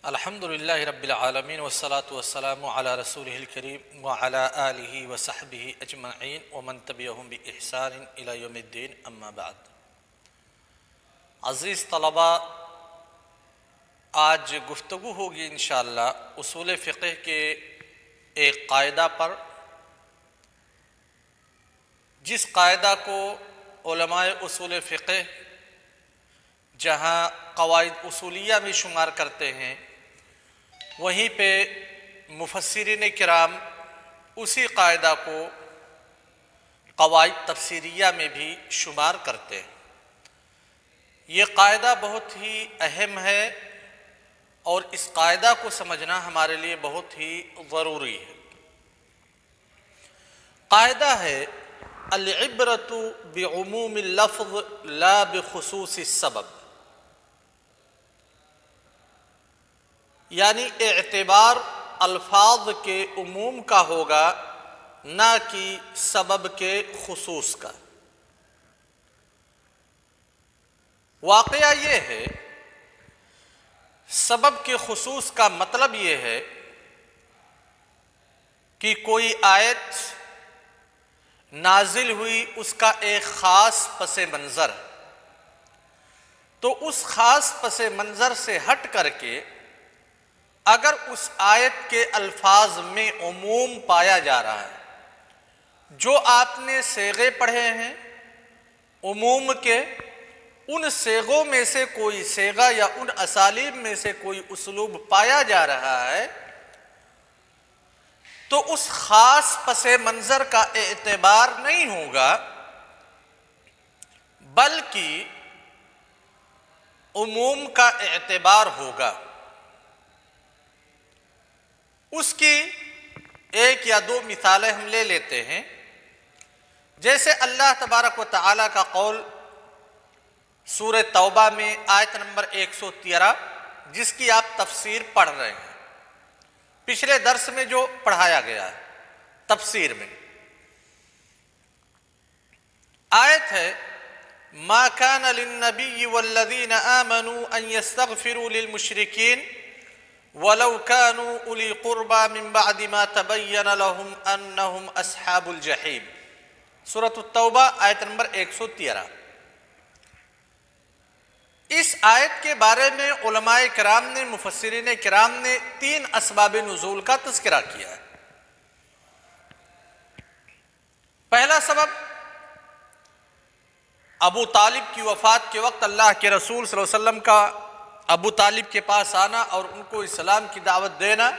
الحمد للہ رب العالمین والصلاة والسلام علی رسولہ الکریم وعلی آلہ وصحبہ اجمعین ومن تبعہم بإحسان الی یوم الدین اما بعد۔ عزیز طلبہ، آج گفتگو ہوگی انشاءاللہ اصول فقہ کے ایک قاعدہ پر، جس قاعدہ کو علماء اصول فقہ جہاں قواعد اصولیہ میں شمار کرتے ہیں، وہیں پہ مفسرین کرام اسی قاعدہ کو قواعد تفسیریہ میں بھی شمار کرتے ہیں۔ یہ قاعدہ بہت ہی اہم ہے اور اس قاعدہ کو سمجھنا ہمارے لیے بہت ہی ضروری ہے۔ قاعدہ ہے العبرۃ بعموم اللفظ لا بخصوص السبب، یعنی اعتبار الفاظ کے عموم کا ہوگا نہ کہ سبب کے خصوص کا۔ واقعہ یہ ہے، سبب کے خصوص کا مطلب یہ ہے کہ کوئی آیت نازل ہوئی، اس کا ایک خاص پس منظر، تو اس خاص پس منظر سے ہٹ کر کے اگر اس آیت کے الفاظ میں عموم پایا جا رہا ہے، جو آپ نے صیغے پڑھے ہیں عموم کے، ان صیغوں میں سے کوئی صیغہ یا ان اسالیب میں سے کوئی اسلوب پایا جا رہا ہے، تو اس خاص پس منظر کا اعتبار نہیں ہوگا، بلکہ عموم کا اعتبار ہوگا۔ اس کی ایک یا دو مثالیں ہم لے لیتے ہیں، جیسے اللہ تبارک و تعالیٰ کا قول سورہ توبہ میں آیت نمبر 113، جس کی آپ تفسیر پڑھ رہے ہیں، پچھلے درس میں جو پڑھایا گیا ہے تفسیر میں، آیت ہے ما كان للنبي والذين آمنوا أن يستغفروا للمشركين ولو كانوا أولي قربى من بعد ما تبين لهم أنهم أصحاب الجحيم، سورۃ التوبہ آیت نمبر 113۔ اس آیت کے بارے میں علماء کرام نے، مفسرین کرام نے تین اسباب نزول کا تذکرہ کیا ہے۔ پہلا سبب، ابو طالب کی وفات کے وقت اللہ کے رسول صلی اللہ علیہ وسلم کا ابو طالب کے پاس آنا اور ان کو اسلام کی دعوت دینا،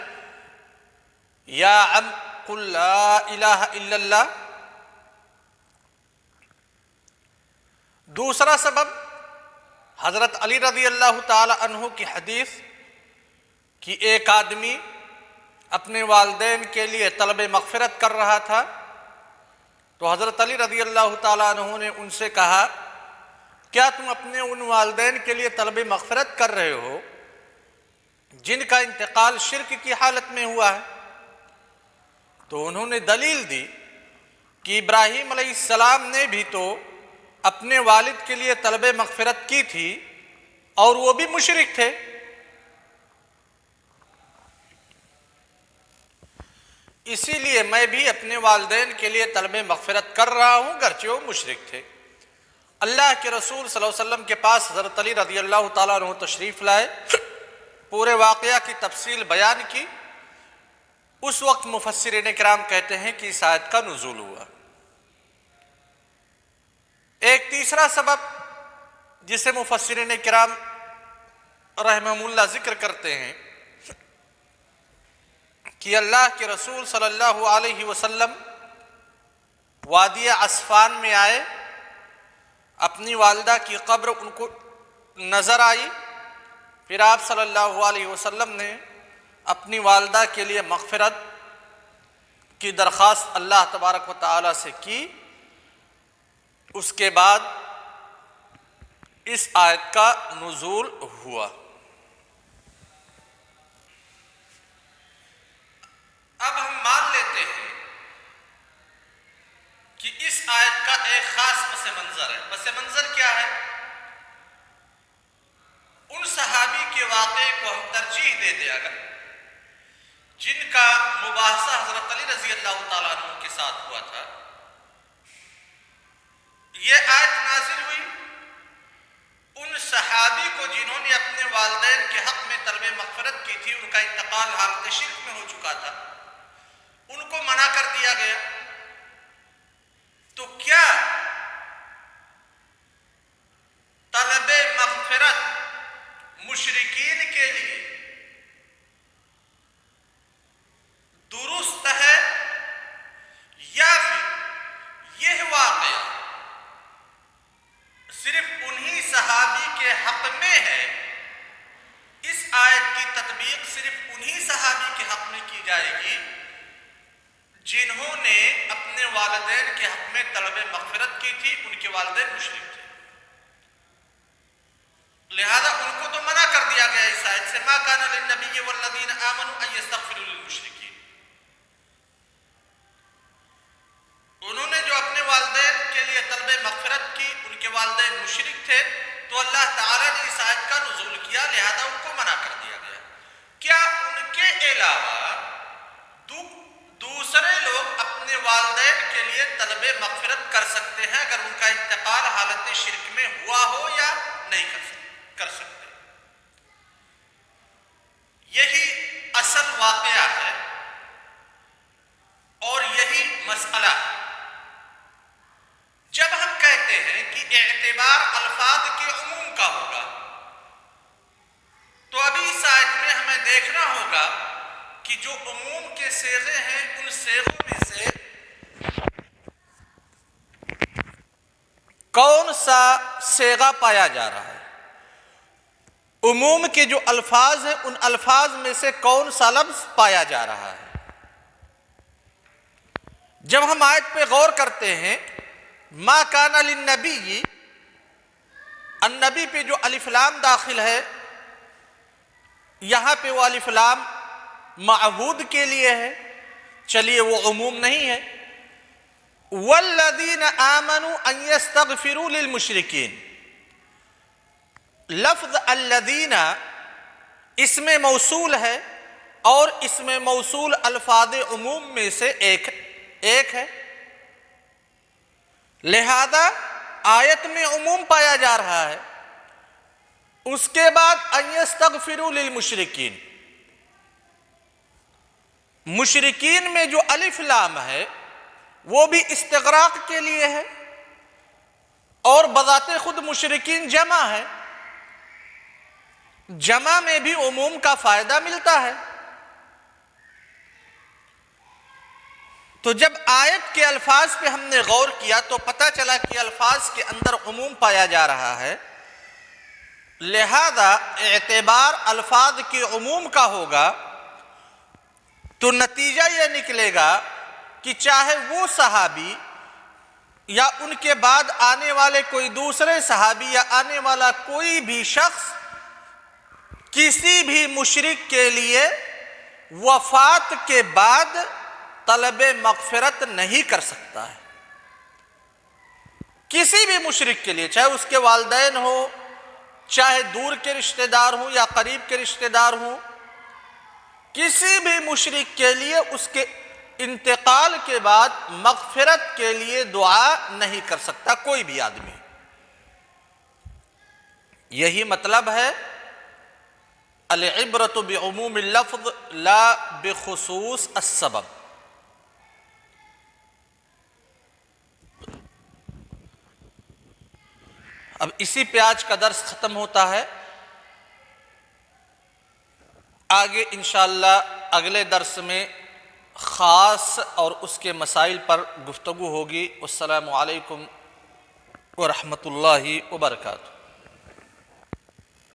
یا عم قل لا الہ الا اللہ۔ دوسرا سبب، حضرت علی رضی اللہ تعالی عنہ کی حدیث کہ ایک آدمی اپنے والدین کے لیے طلب مغفرت کر رہا تھا، تو حضرت علی رضی اللہ تعالی عنہ نے ان سے کہا کیا تم اپنے ان والدین کے لیے طلب مغفرت کر رہے ہو جن کا انتقال شرک کی حالت میں ہوا ہے؟ تو انہوں نے دلیل دی کہ ابراہیم علیہ السلام نے بھی تو اپنے والد کے لیے طلب مغفرت کی تھی اور وہ بھی مشرک تھے۔ اسی لیے میں بھی اپنے والدین کے لیے طلب مغفرت کر رہا ہوں گرچہ وہ مشرک تھے۔ اللہ کے رسول صلی اللہ علیہ وسلم کے پاس حضرت علی رضی اللہ تعالیٰ عنہ تشریف لائے، پورے واقعہ کی تفصیل بیان کی۔ اس وقت مفسرین کرام کہتے ہیں کہ اس آیت کا نزول ہوا۔ ایک تیسرا سبب جسے مفسرین کرام رحمہم اللہ ذکر کرتے ہیں کہ اللہ کے رسول صلی اللہ علیہ وسلم وادی عصفان میں آئے، اپنی والدہ کی قبر ان کو نظر آئی، پھر آپ صلی اللہ علیہ وسلم نے اپنی والدہ کے لیے مغفرت کی درخواست اللہ تبارک و تعالیٰ سے کی۔ اس کے بعد اس آیت کا نزول ہوا۔ اب ہم مان لیتے ہیں کہ اس آیت کا ایک خاص پس منظر ہے۔ پس منظر کیا ہے؟ ان صحابی کے واقعے کو ہم ترجیح دے دیا گا، جن کا مباحثہ حضرت علی رضی اللہ تعالیٰ عنہ کے ساتھ ہوا تھا، یہ آیت نازل ہوئی ان صحابی کو جنہوں نے اپنے والدین کے حق میں طلب مغفرت کی تھی، ان کا انتقال حالت شرک میں ہو چکا تھا، ان کو منع کر دیا گیا۔ تو کیا طلب مغفرت مشرکین کے لیے درست ہے، یا پھر یہ واقعہ صرف انہی صحابی کے حق میں ہے؟ اس آیت کی تطبیق صرف انہی صحابی کے حق میں کی جائے گی جنہوں نے اپنے والدین کے حق میں طلب مغفرت کی تھی، ان کے والدین مشرک تھے، لہذا ان کو تو منع کر دیا گیا اس آیت سے، ما کان للنبی والذین آمنوا ان یستغفروا للمشرکین۔ انہوں نے جو اپنے والدین کے لیے طلب مغفرت کی، ان کے والدین مشرک تھے، تو اللہ تعالیٰ نے اس آیت کا نزول کیا، لہذا ان کو منع کر دیا گیا۔ کیا ان کے علاوہ دوسرے لوگ اپنے والدین کے لیے طلب مغفرت کر سکتے ہیں اگر ان کا انتقال حالت شرک میں ہوا ہو، یا نہیں کر سکتے؟ یہی اصل واقعہ ہے اور یہی مسئلہ ہے۔ جب ہم کہتے ہیں کہ اعتبار الفاظ کے عموم کا ہوگا، تو ابھی اس آیت میں ہمیں دیکھنا ہوگا کہ جو عموم کے صیغے ہیں، ان صیغوں میں سے کون سا صیغہ پایا جا رہا ہے؟ عموم کے جو الفاظ ہیں، ان الفاظ میں سے کون سا لفظ پایا جا رہا ہے؟ جب ہم آیت پہ غور کرتے ہیں، ما کان للنبی، النبی پہ جو الف لام داخل ہے، یہاں پہ وہ الف لام معبود کے لیے ہے، چلیے وہ عموم نہیں ہے۔ والذین آمنوا ان یستغفروا للمشرکین، لفظ الذین اسم موصول ہے، اور اسم موصول الفاظ عموم میں سے ایک ہے، لہذا آیت میں عموم پایا جا رہا ہے۔ اس کے بعد ان یستغفروا للمشرکین، مشرکین میں جو الف لام ہے وہ بھی استغراق کے لیے ہے، اور بذات خود مشرکین جمع ہے، جمع میں بھی عموم کا فائدہ ملتا ہے۔ تو جب آیت کے الفاظ پہ ہم نے غور کیا تو پتہ چلا کہ الفاظ کے اندر عموم پایا جا رہا ہے، لہذا اعتبار الفاظ کے عموم کا ہوگا، تو نتیجہ یہ نکلے گا کہ چاہے وہ صحابی یا ان کے بعد آنے والے کوئی دوسرے صحابی یا آنے والا کوئی بھی شخص کسی بھی مشرک کے لیے وفات کے بعد طلب مغفرت نہیں کر سکتا ہے۔ کسی بھی مشرک کے لیے، چاہے اس کے والدین ہو، چاہے دور کے رشتہ دار ہوں یا قریب کے رشتہ دار ہوں، کسی بھی مشرک کے لیے اس کے انتقال کے بعد مغفرت کے لیے دعا نہیں کر سکتا کوئی بھی آدمی۔ یہی مطلب ہے العبرۃ بعموم اللفظ لا بخصوص السبب۔ اب اسی پہ آج کا درس ختم ہوتا ہے، آگے انشاءاللہ اگلے درس میں خاص اور اس کے مسائل پر گفتگو ہوگی۔ والسلام علیکم ورحمۃ اللہ وبرکاتہ۔